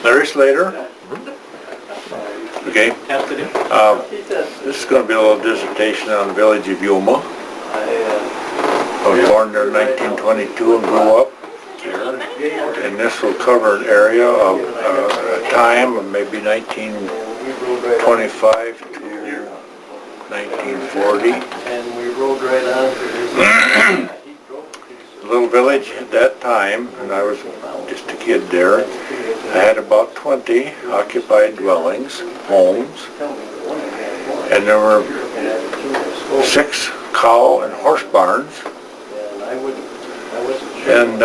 Larry Slater. Okay. This is going to be a little dissertation on the village of Yuma. I was born there in 1922 and grew up here. And this will cover an area of a time of maybe 1925 to 1940. And we rode right on. Little village at that time, and I was just a kid there. I had about 20 occupied dwellings, homes, and there were 6 cow and horse barns, and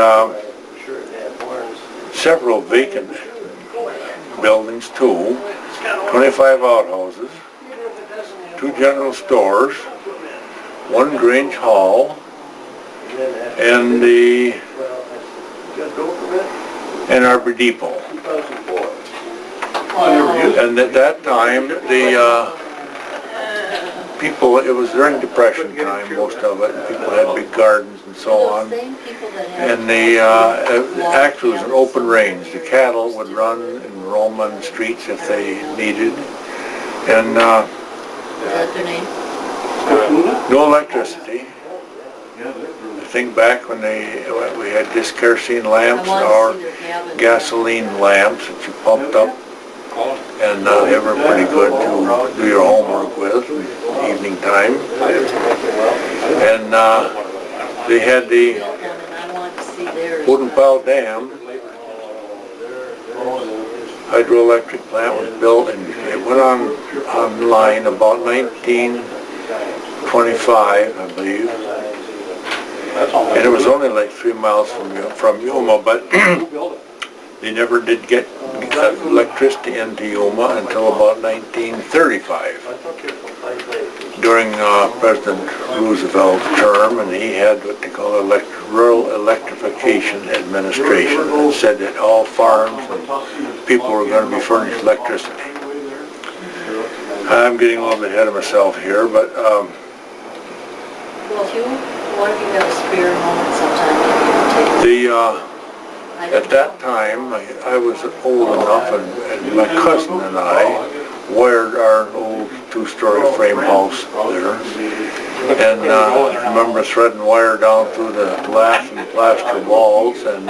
several vacant buildings too, 25 outhouses, 2 general stores, 1 Grange Hall, and the Ann Arbor Depot. And at that time, the people, it was during Depression time, most of it, people had big gardens and so on. And the actually was an open range. The cattle would run and roam on the streets if they needed. And no electricity. I think back when we had just kerosene lamps or gasoline lamps that you pumped up, and they were pretty good to do your homework with evening time. And they had the wooden pile dam. Hydroelectric plant was built, and it went online about 1925, I believe. And it was only like 3 miles from Yuma, but they never did get electricity into Yuma until about 1935, during President Roosevelt's term, and he had what they call Rural Electrification Administration, and said that all farms and people were going to be furnished electricity. I'm getting a little bit ahead of myself here, but well, if you want to have a spare moment sometime, maybe you can take at that time, I was old enough, and my cousin and I wired our old 2-story frame house there. And I remember threading wire down through the glass and plaster walls, and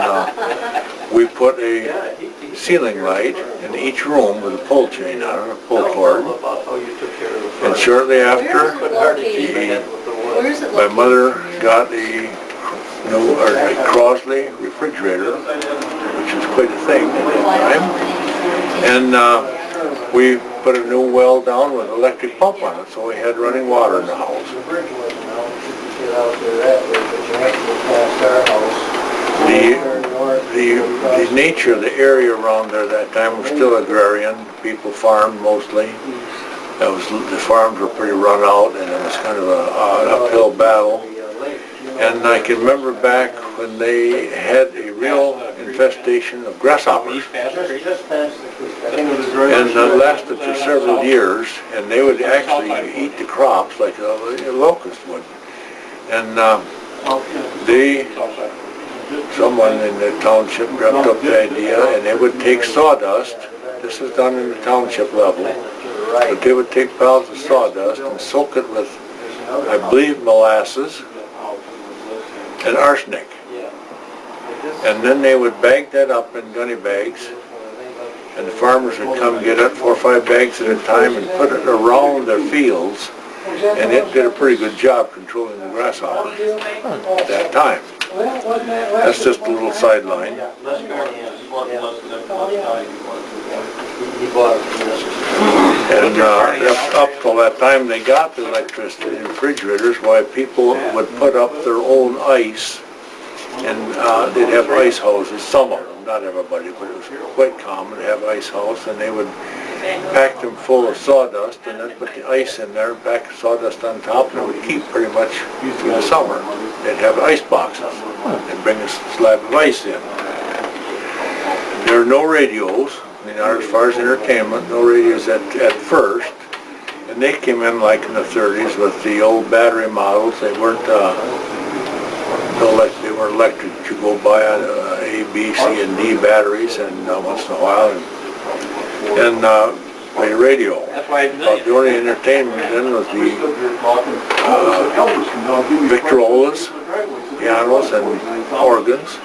we put a ceiling light in each room with a pull chain on it, a pull cord. And shortly after, my mother got a Crosley refrigerator, which was quite a thing at that time. And we put a new well down with an electric pump on it, so we had running water in the house. The nature of the area around there at that time was still agrarian. People farmed mostly. The farms were pretty run out, and it was kind of an uphill battle. And I can remember back when they had a real infestation of grasshoppers. And it lasted for several years, and they would actually eat the crops like a locust would. And someone in the township dreamt up the idea, and they would take sawdust. This is done in the township level. But they would take piles of sawdust and soak it with, I believe, molasses and arsenic. And then they would bag that up in gunny bags, and the farmers would come get it, 4 or 5 bags at a time, and put it around their fields, and it did a pretty good job controlling the grasshoppers at that time. That's just a little sideline. And up till that time they got the electricity and refrigerators, why people would put up their own ice, and they'd have ice houses, some of them, not everybody, but it was quite common to have ice house, and they would pack them full of sawdust and then put the ice in there, pack the sawdust on top, and it would keep pretty much through the summer. They'd have ice boxes and bring a slab of ice in. There are no radios. As far as entertainment, no radios at first, and they came in like in the 30s with the old battery models. They weren't they were electric. You go buy A, B, C, and D batteries, and once in a while, and and play radio. About the only entertainment then was the Victrolas, pianos, and organs.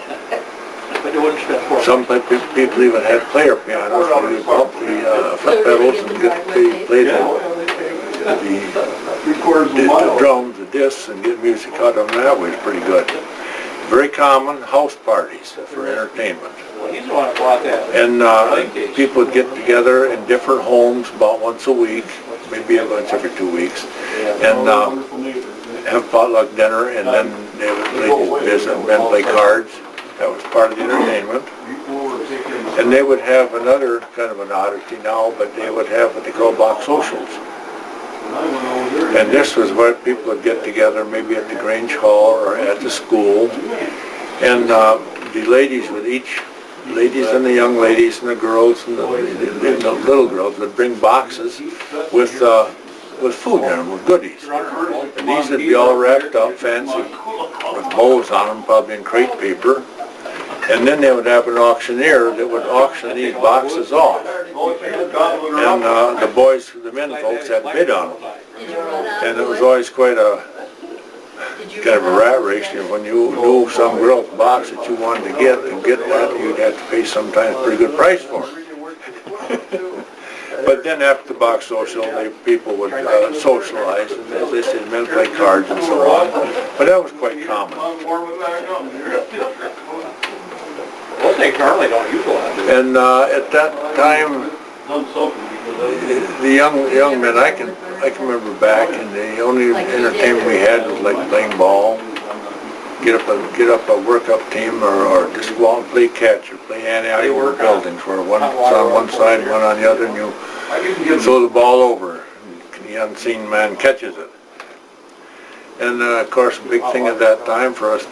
Some people even had player pianos where you pump the foot pedals and play the drums, the discs, and get music out of them that way. It's pretty good. Very common house parties for entertainment. And people would get together in different homes about once a week, maybe once every 2 weeks, and have potluck dinner, and then they would ladies visit and men play cards. That was part of the entertainment. And they would have another kind of an oddity now, but they would have what they call box socials. And this was where people would get together, maybe at the Grange Hall or at the school. And the ladies and the young ladies and the girls and the little girls would bring boxes with food in them, with goodies. And these would be all wrapped up fancy with bows on them, probably in crepe paper. And then they would have an auctioneer that would auction these boxes off. And the boys, the men folks, had to bid on them. And it was always quite a kind of a rat race. When you knew some girl's box that you wanted to get that, you'd have to pay sometimes a pretty good price for it. But then after the box social, people would socialize, and as they said, men play cards and so on. But that was quite common. And at that time, the young men, I can remember back, and the only entertainment we had was like playing ball, get up a workup team, or just go out and play catch, or play anti-war buildings, where one's on one side and one on the other, and you throw the ball over, and the unseen man catches it. And of course, a big thing at that time for us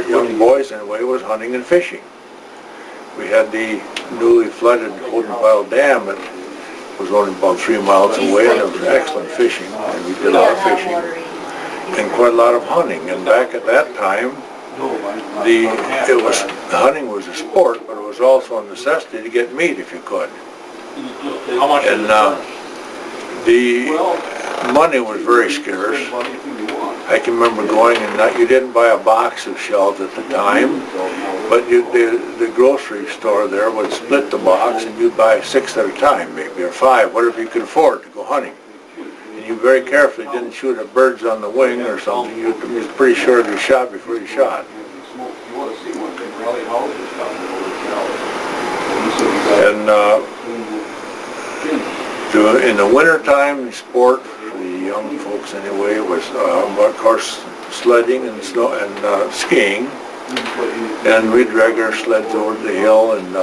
young boys anyway was hunting and fishing. We had the newly flooded Odenpile Dam that was only about 3 miles away, and it was excellent fishing, and we did a lot of fishing and quite a lot of hunting. And back at that time, hunting was a sport, but it was also a necessity to get meat if you could. And the money was very scarce. I can remember going, and you didn't buy a box of shells at the time, but the grocery store there would split the box, and you'd buy 6 at a time, maybe, or 5, whatever you could afford to go hunting. And you very carefully didn't shoot at birds on the wing or something. You was pretty sure you shot before you shot. And in the wintertime, the sport for the young folks anyway was, of course, sledding and snow and skiing. And we'd drag our sleds over the hill and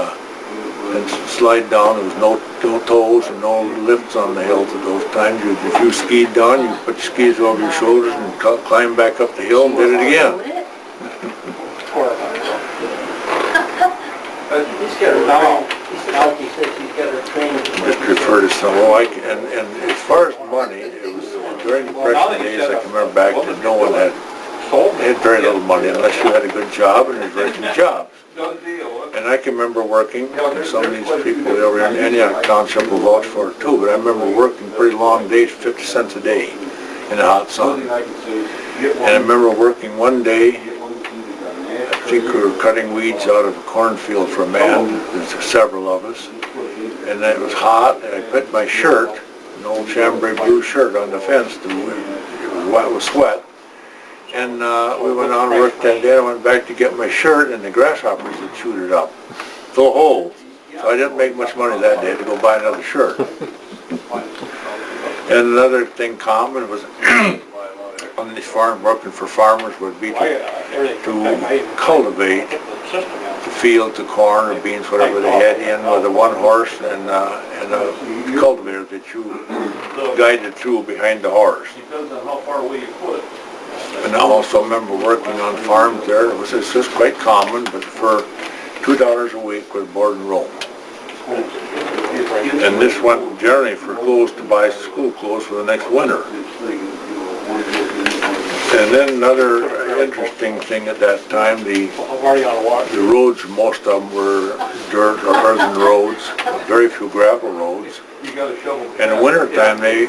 slide down. There was no toes and no lifts on the hills at those times. If you skied down, you put your skis over your shoulders and climb back up the hill and did it again. Just refer to some, and as far as money, it was during the Depression days, I can remember back that no one had very little money unless you had a good job, and there's very few jobs. And I can remember working, and some of these people over in Antioch Township will vouch for it too, but I remember working pretty long days, 50 cents a day in the hot sun. And I remember working one day, I think we were cutting weeds out of a cornfield for a man, there's several of us, and it was hot, and I put my shirt, an old chambray blue shirt, on the fence, it was wet with sweat. And we went on and worked that day. I went back to get my shirt, and the grasshoppers had chewed it up. So whole. So I didn't make much money that day to go buy another shirt. And another thing common was on these farms, working for farmers would be to cultivate the field, the corn or beans, whatever they had in, with a one horse and a cultivator that you guided through behind the horse. And I also remember working on farms there. It was just quite common, but for $2 a week with board and room. And this went generally for clothes to buy school clothes for the next winter. And then another interesting thing at that time. The I'm already on a walk. The roads, most of them were dirt or earthen roads, very few gravel roads. You got a shovel. In the wintertime, they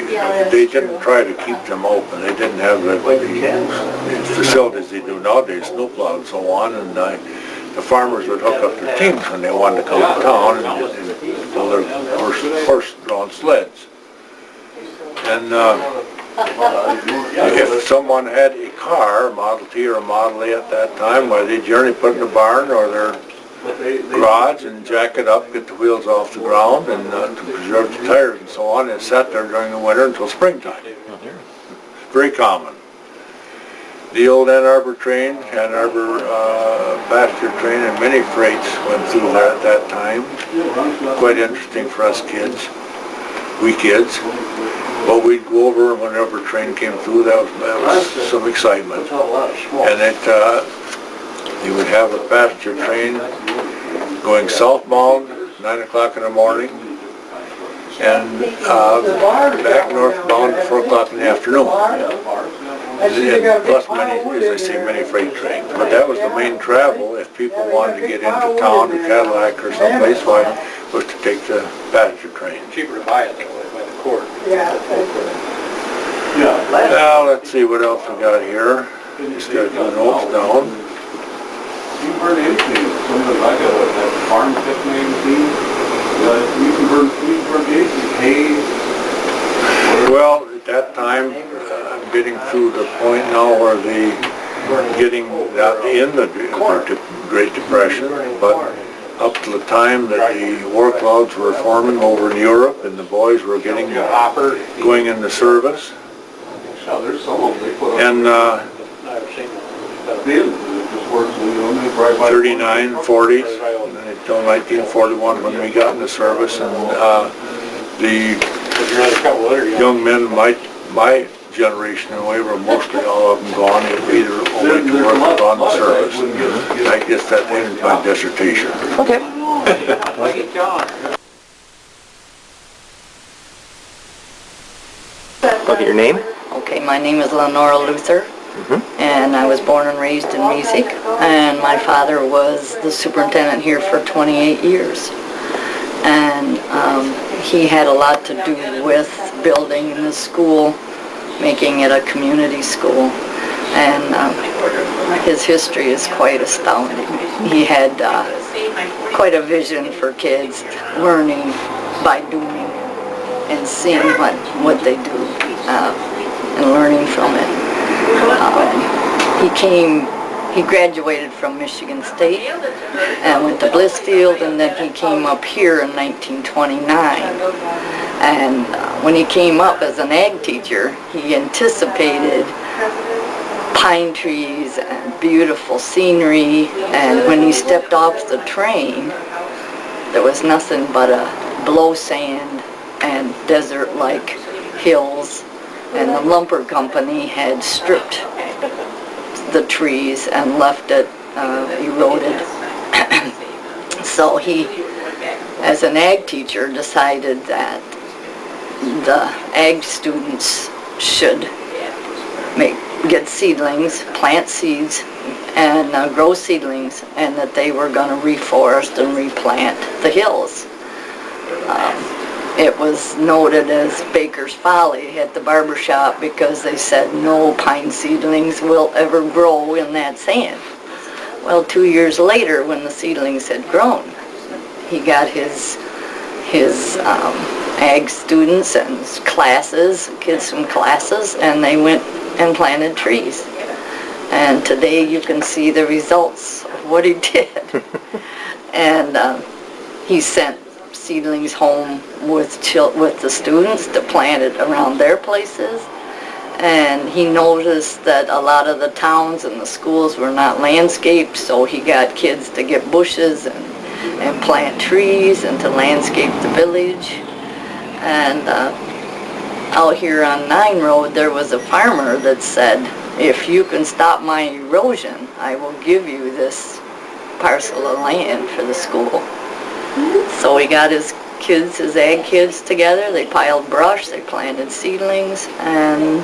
didn't try to keep them open. They didn't have the facilities they do nowadays, snowplow and so on, and the farmers would hook up their teams when they wanted to come to town and pull their horse-drawn sleds. And if someone had a car, a Model T or a Model A at that time, why they'd generally put it in the barn or their garage and jack it up, get the wheels off the ground, and to preserve the tires and so on, and sat there during the winter until springtime. Very common. The old Ann Arbor train, Ann Arbor passenger train, and many freights went through there at that time. Quite interesting for us kids, we kids. But we'd go over whenever a train came through. That was some excitement. And you would have a passenger train going southbound, 9 o'clock in the morning, and back northbound at 4 o'clock in the afternoon. And plus many, as I say, many freight trains. But that was the main travel if people wanted to get into town to Cadillac or someplace, was to take the passenger train. Cheaper to buy it that way, by the quart. Now, let's see what else we got here. Just got the notes down. You can burn anything. Some of the, I got that farm tip magazine. You can burn anything. Hay. Well, at that time, I'm getting through the point now where getting in the Great Depression, but up to the time that the war clouds were forming over in Europe and the boys were getting going into service. Oh, there's some of them they put And 39, 40s, until 1941 when we got into service, and the young men, my generation anyway, were mostly all of them gone, either away to work or gone to service. I guess that ends my dissertation. Okay. Look at your name. Okay, my name is Lenora Luther, and I was born and raised in Mesick, and my father was the superintendent here for 28 years. And he had a lot to do with building the school, making it a community school, and his history is quite astounding. He had quite a vision for kids learning by doing and seeing what they do and learning from it. He graduated from Michigan State and went to Blissfield, and then he came up here in 1929. And when he came up as an ag teacher, he anticipated pine trees and beautiful scenery, and when he stepped off the train, there was nothing but a blow sand and desert-like hills, and the lumber company had stripped the trees and left it eroded. So he, as an ag teacher, decided that the ag students should get seedlings, plant seeds, and grow seedlings, and that they were going to reforest and replant the hills. It was noted as Baker's Folly at the barber shop because they said no pine seedlings will ever grow in that sand. Well, 2 years later, when the seedlings had grown, he got his ag students and classes, kids from classes, and they went and planted trees. And today you can see the results of what he did. And he sent seedlings home with the students to plant it around their places. And he noticed that a lot of the towns and the schools were not landscaped, so he got kids to get bushes and plant trees and to landscape the village. And out here on 9 Road, there was a farmer that said, if you can stop my erosion, I will give you this parcel of land for the school. So he got his ag kids together, they piled brush, they planted seedlings, and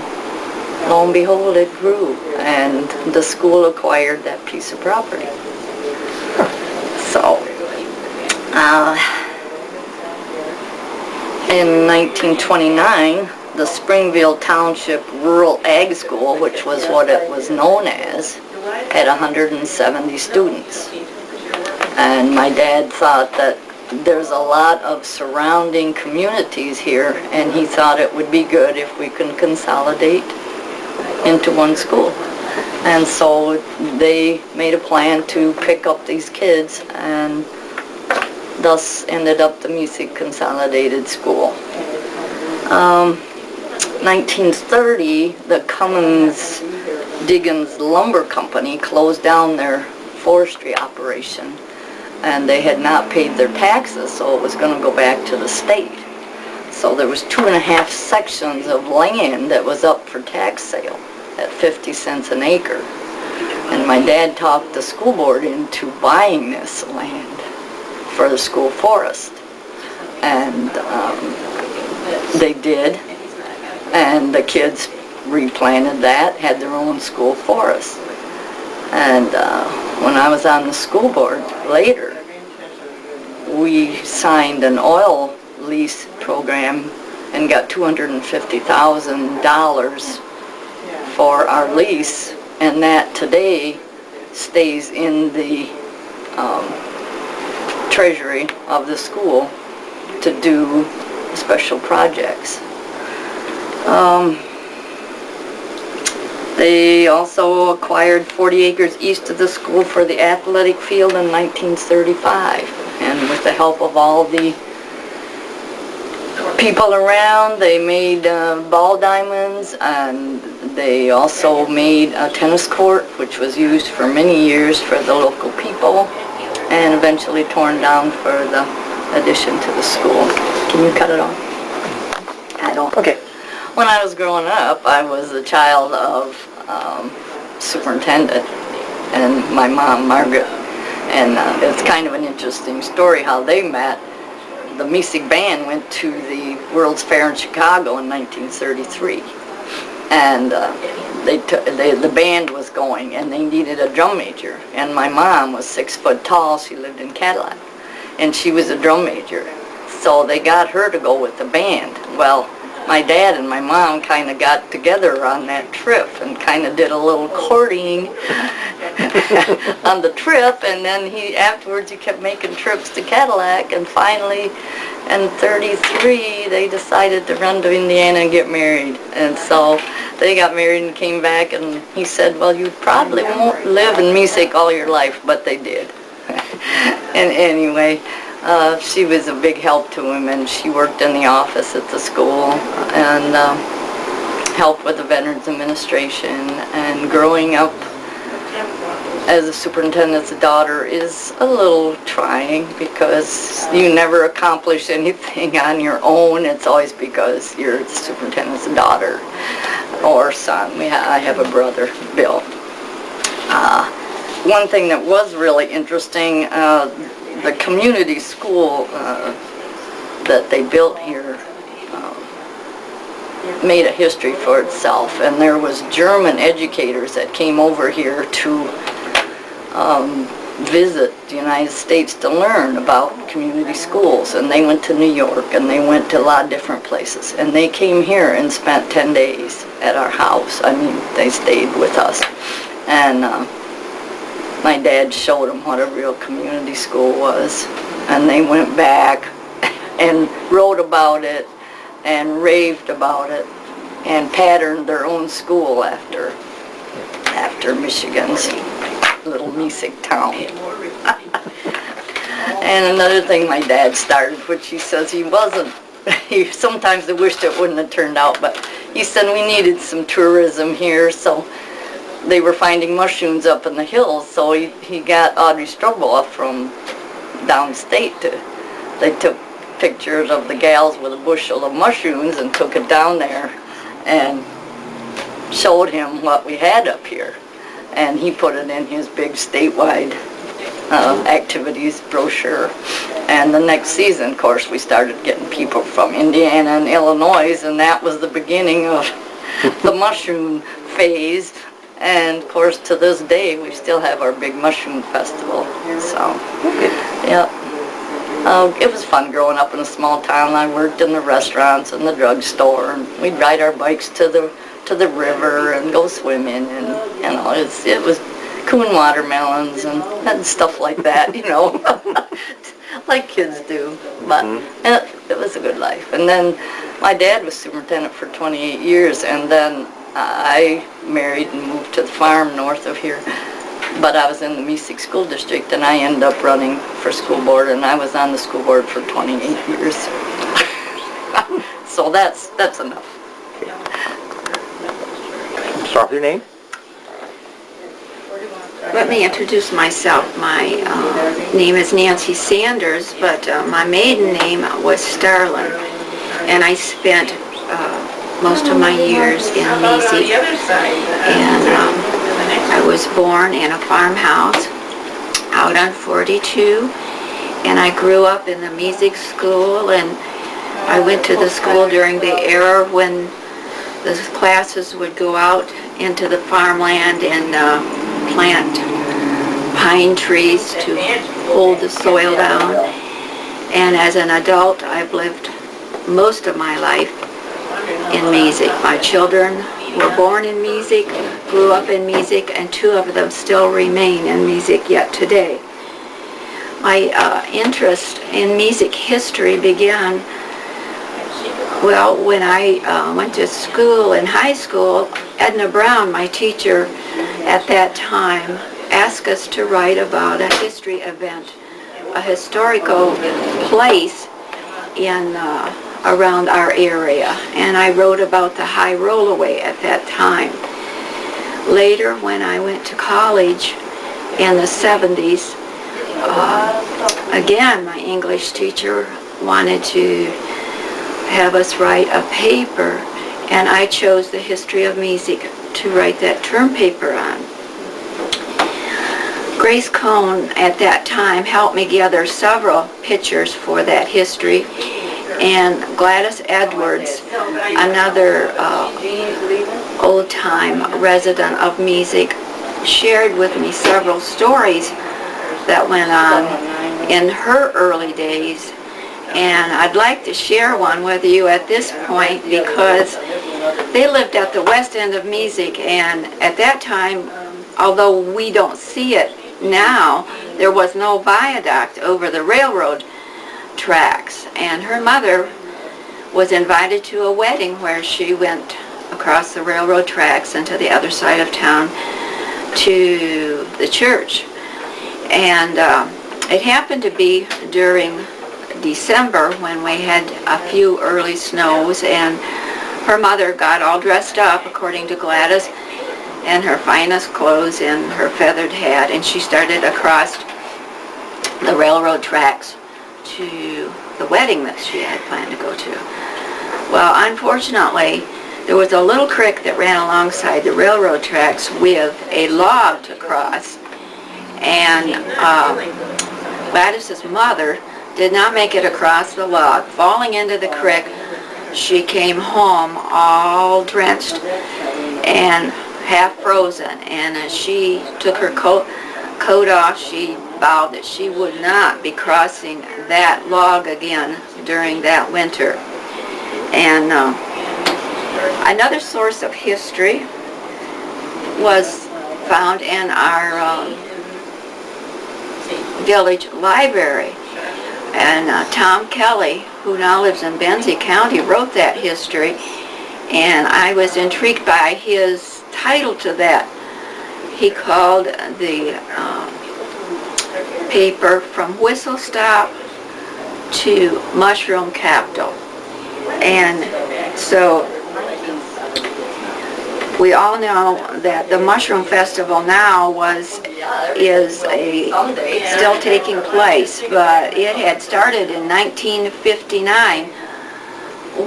lo and behold, it grew, and the school acquired that piece of property. So, in 1929, the Springville Township Rural Ag School, which was what it was known as, had 170 students. And my dad thought that there's a lot of surrounding communities here, and he thought it would be good if we can consolidate into one school. And so they made a plan to pick up these kids, and thus ended up the Mesick Consolidated School. 1930, the Cummins-Diggins Lumber Company closed down their forestry operation, and they had not paid their taxes, so it was going to go back to the state. So there was 2.5 sections of land that was up for tax sale at 50 cents an acre. And my dad talked the school board into buying this land for the school forest. And they did, and the kids replanted that, had their own school forest. And when I was on the school board later, we signed an oil lease program and got $250,000 for our lease, and that today stays in the treasury of the school to do special projects. They also acquired 40 acres east of the school for the athletic field in 1935, and with the help of all the people around, they made ball diamonds, and they also made a tennis court, which was used for many years for the local people, and eventually torn down for the addition to the school. Can you cut it off? I don't. Okay. When I was growing up, I was a child of superintendent and my mom, Margaret, and it's kind of an interesting story how they met. The Mesick band went to the World's Fair in Chicago in 1933, and the band was going, and they needed a drum major, and my mom was 6 foot tall. She lived in Cadillac, and she was a drum major, so they got her to go with the band. Well, my dad and my mom kind of got together on that trip and kind of did a little courting on the trip, and then afterwards he kept making trips to Cadillac, and finally in 33 they decided to run to Indiana and get married. And so they got married and came back, and he said, well, you probably won't live in Mesick all your life, but they did. And anyway, she was a big help to him, and she worked in the office at the school and helped with the Veterans Administration. And growing up as a superintendent's daughter is a little trying, because you never accomplish anything on your own. It's always because you're the superintendent's daughter or son. I have a brother, Bill. One thing that was really interesting, the community school that they built here made a history for itself, and there was German educators that came over here to visit the United States to learn about community schools, and they went to New York, and they went to a lot of different places, and they came here and spent 10 days at our house. I mean, they stayed with us, and my dad showed them what a real community school was, and they went back and wrote about it and raved about it and patterned their own school after Michigan's little Mesick town. And another thing my dad started, which he says he sometimes I wished it wouldn't have turned out, but he said we needed some tourism here, so they were finding mushrooms up in the hills, so he got Audrey Stroboff from downstate they took pictures of the gals with a bushel of mushrooms and took it down there and showed him what we had up here. And he put it in his big statewide activities brochure. And the next season, of course, we started getting people from Indiana and Illinois, and that was the beginning of the mushroom phase. And of course, to this day, we still have our big mushroom festival. So, yeah. It was fun growing up in a small town. I worked in the restaurants and the drugstore, and we'd ride our bikes to the river and go swimming, and it was coon watermelons and stuff like that, like kids do. But it was a good life. And then my dad was superintendent for 28 years, and then I married and moved to the farm north of here. But I was in the Mesick school district, and I ended up running for school board, and I was on the school board for 28 years. So that's enough. Start with your name. Let me introduce myself. My name is Nancy Sanders, but my maiden name was Starlin, and I spent most of my years in Mesick, and I was born in a farmhouse out on 42, and I grew up in the Mesick school, and I went to the school during the era when the classes would go out into the farmland and plant pine trees to hold the soil down. And as an adult, I've lived most of my life in Mesick. My children were born in Mesick, grew up in Mesick, and 2 of them still remain in Mesick yet today. My interest in Mesick history began, well, when I went to school in high school. Edna Brown, my teacher at that time, asked us to write about a history event, a historical place in around our area, and I wrote about the High Rollaway at that time. Later, when I went to college in the 70s, again, my English teacher wanted to have us write a paper, and I chose the history of Mesick to write that term paper on. Grace Cohn at that time helped me gather several pictures for that history, and Gladys Edwards, another old-time resident of Mesick, shared with me several stories that went on in her early days. And I'd like to share one with you at this point because they lived at the west end of Mesick, and at that time, although we don't see it now, there was no viaduct over the railroad tracks, and her mother was invited to a wedding where she went across the railroad tracks and to the other side of town to the church. And it happened to be during December when we had a few early snows, and her mother got all dressed up according to Gladys in her finest clothes and her feathered hat, and she started across the railroad tracks to the wedding that she had planned to go to. Well, unfortunately, there was a little creek that ran alongside the railroad tracks with a log to cross, and Gladys's mother did not make it across the log. Falling into the creek, she came home all drenched and half frozen, and as she took her coat off, she vowed that she would not be crossing that log again during that winter. And another source of history was found in our village library. And Tom Kelly, who now lives in Benzie County, wrote that history, and I was intrigued by his title to that. He called the paper From Whistle Stop to Mushroom Capital. And so we all know that the Mushroom Festival now is still taking place, but it had started in 1959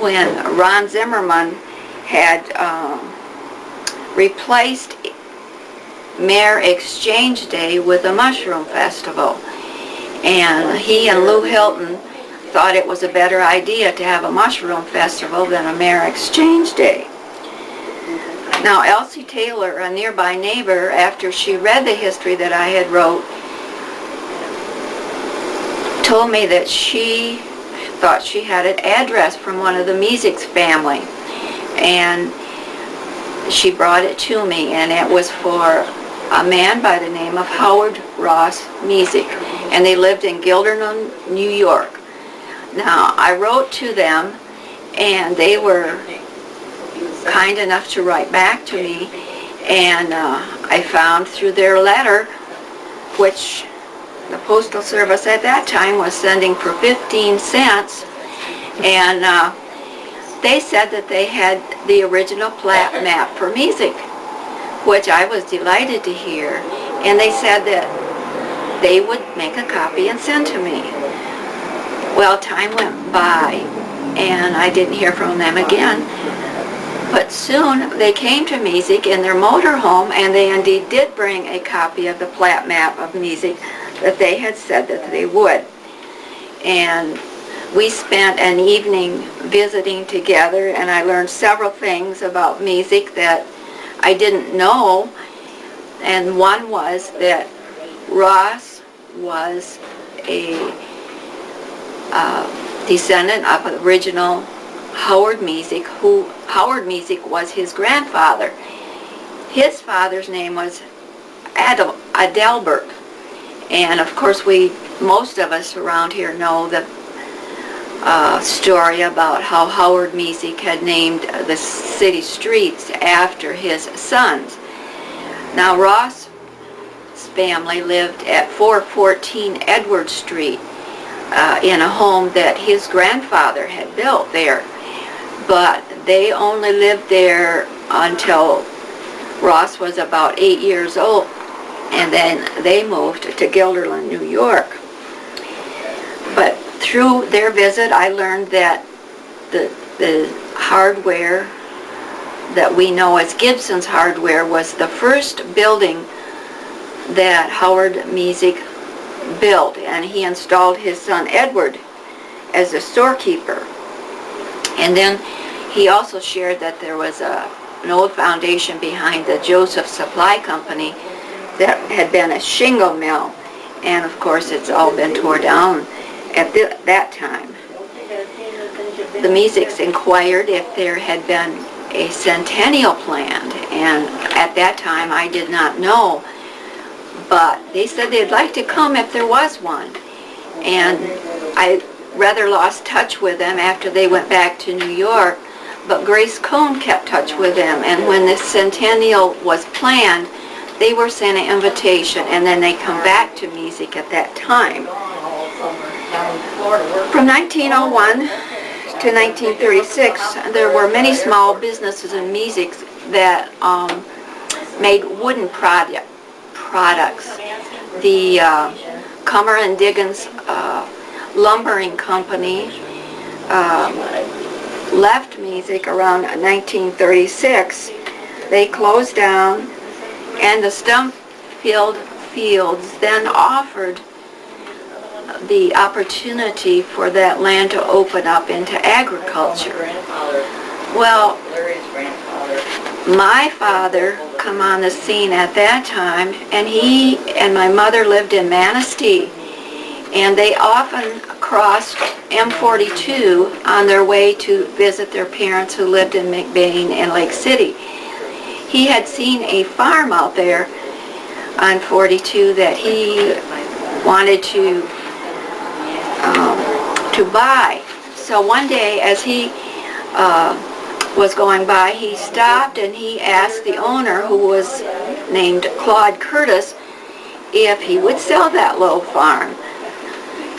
when Ron Zimmerman had replaced Mare Exchange Day with a Mushroom Festival. And he and Lou Hilton thought it was a better idea to have a Mushroom Festival than a Mare Exchange Day. Now, Elsie Taylor, a nearby neighbor, after she read the history that I had wrote, told me that she thought she had an address from one of the Mesick's family, and she brought it to me, and it was for a man by the name of Howard Ross Mesick, and they lived in Guilderland, New York. Now, I wrote to them, and they were kind enough to write back to me, and I found through their letter, which the Postal Service at that time was sending for 15 cents, and they said that they had the original plat map for Mesick, which I was delighted to hear, and they said that they would make a copy and send to me. Well, time went by, and I didn't hear from them again, but soon they came to Mesick in their motorhome, and they indeed did bring a copy of the plat map of Mesick that they had said that they would. And we spent an evening visiting together, and I learned several things about Mesick that I didn't know, and one was that Ross was a descendant of the original Howard Mesick, who Howard Mesick was his grandfather. His father's name was Adelbert, and of course most of us around here know the story about how Howard Mesick had named the city streets after his sons. Now, Ross's family lived at 414 Edward Street in a home that his grandfather had built there, but they only lived there until Ross was about 8 years old, and then they moved to Guilderland, New York. But through their visit, I learned that the hardware that we know as Gibson's Hardware was the first building that Howard Mesick built, and he installed his son Edward as a storekeeper. And then he also shared that there was an old foundation behind the Joseph Supply Company that had been a shingle mill, and of course it's all been torn down at that time. The Mesicks inquired if there had been a centennial planned, and at that time I did not know, but they said they'd like to come if there was one, and I rather lost touch with them after they went back to New York, but Grace Cohn kept touch with them, and when the centennial was planned, they were sent an invitation, and then they come back to Mesick at that time. From 1901 to 1936, there were many small businesses in Mesick that made wooden products. The Comer and Diggins Lumbering Company left Mesick around 1936. They closed down, and the Stumpfield Fields then offered the opportunity for that land to open up into agriculture. Well, my father come on the scene at that time, and he and my mother lived in Manistee, and they often crossed M42 on their way to visit their parents who lived in McBain and Lake City. He had seen a farm out there on 42 that he wanted to buy. So one day as he was going by, he stopped and he asked the owner, who was named Claude Curtis, if he would sell that little farm.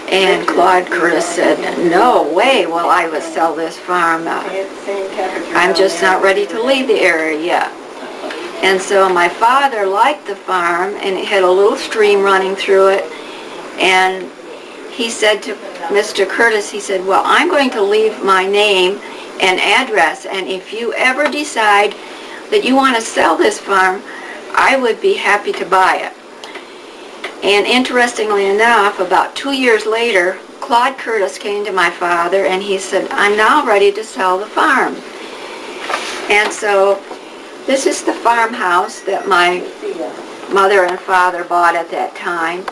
And Claude Curtis said, "No way will I would sell this farm. I'm just not ready to leave the area yet." And so my father liked the farm, and it had a little stream running through it, and he said to Mr. Curtis, he said, "Well, I'm going to leave my name and address, and if you ever decide that you want to sell this farm, I would be happy to buy it." And interestingly enough, about 2 years later, Claude Curtis came to my father and he said, "I'm now ready to sell the farm." And so This is the farmhouse that my mother and father bought at that time.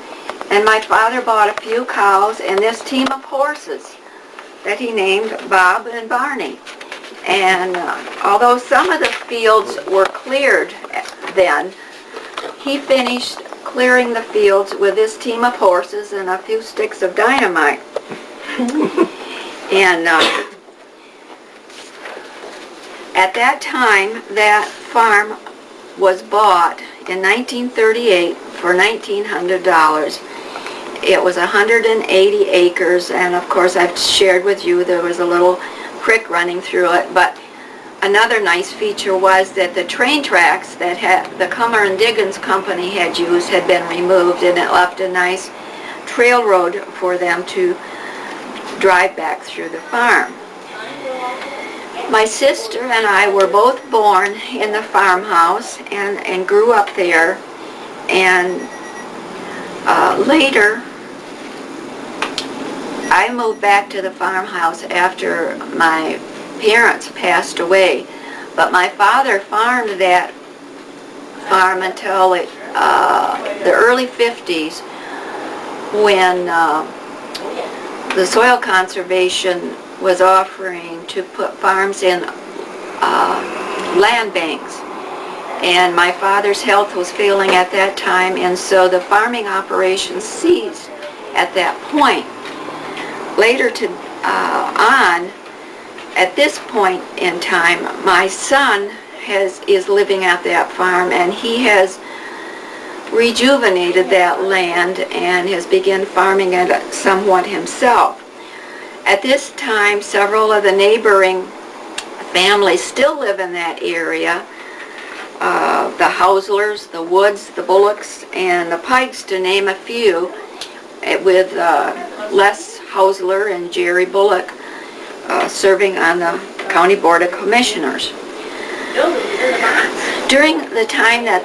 And my father bought a few cows and this team of horses that he named Bob and Barney. And although some of the fields were cleared then, he finished clearing the fields with this team of horses and a few sticks of dynamite. And at that time, that farm was bought in 1938 for $1,900. It was 180 acres, and of course I've shared with you there was a little creek running through it, but another nice feature was that the train tracks that the Cummer and Diggins Company had used had been removed, and it left a nice trail road for them to drive back through the farm. My sister and I were both born in the farmhouse and grew up there, and later I moved back to the farmhouse after my parents passed away, but my father farmed that farm until the early 50s, when the Soil Conservation was offering to put farms in land banks. And my father's health was failing at that time, and so the farming operation ceased at that point. Later on, at this point in time, my son is living at that farm, and he has rejuvenated that land and has begun farming it somewhat himself. At this time, several of the neighboring families still live in that area. The Hauslers, the Woods, the Bullocks, and the Pikes, to name a few, with Les Hausler and Jerry Bullock serving on the County Board of Commissioners. During the time that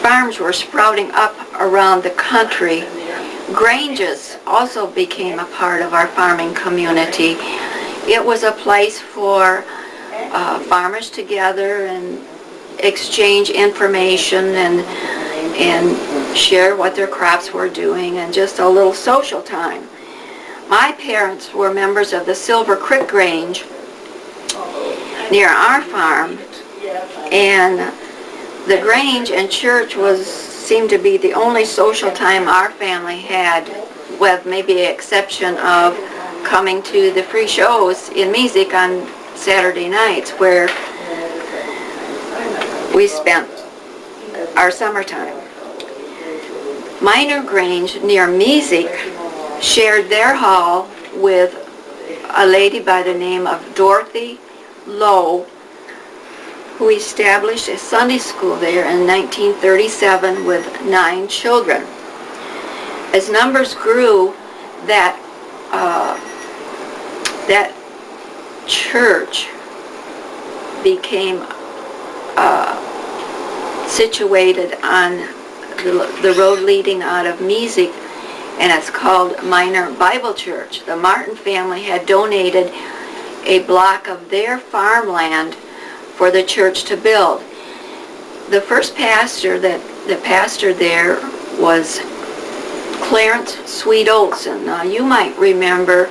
farms were sprouting up around the country, granges also became a part of our farming community. It was a place for farmers to gather and exchange information and share what their crops were doing, and just a little social time. My parents were members of the Silver Creek Grange near our farm, and the Grange and church seemed to be the only social time our family had, with maybe the exception of coming to the free shows in Mesick on Saturday nights, where we spent our summertime. Minor Grange near Mesick shared their hall with a lady by the name of Dorothy Lowe, who established a Sunday school there in 1937 with 9 children. As numbers grew, that church became situated on the road leading out of Mesick, and it's called Minor Bible Church. The Martin family had donated a block of their farmland for the church to build. The first pastor the pastor there was Clarence Sweet Olson. Now you might remember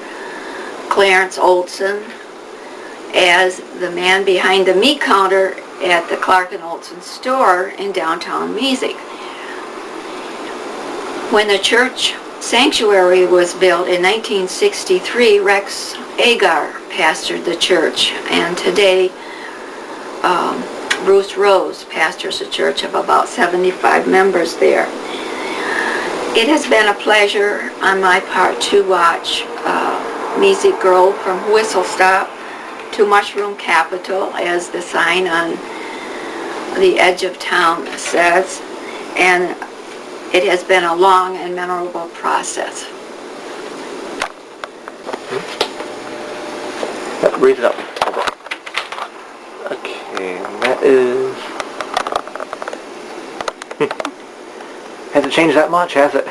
Clarence Olson as the man behind the meat counter at the Clark and Olson store in downtown Mesick. When the church sanctuary was built in 1963, Rex Agar pastored the church, and today Bruce Rose pastors a church of about 75 members there. It has been a pleasure on my part to watch Mesick grow from whistle stop to mushroom capital, as the sign on the edge of town says, and it has been a long and memorable process. Read it up. Okay, that is... Has it changed that much, has it?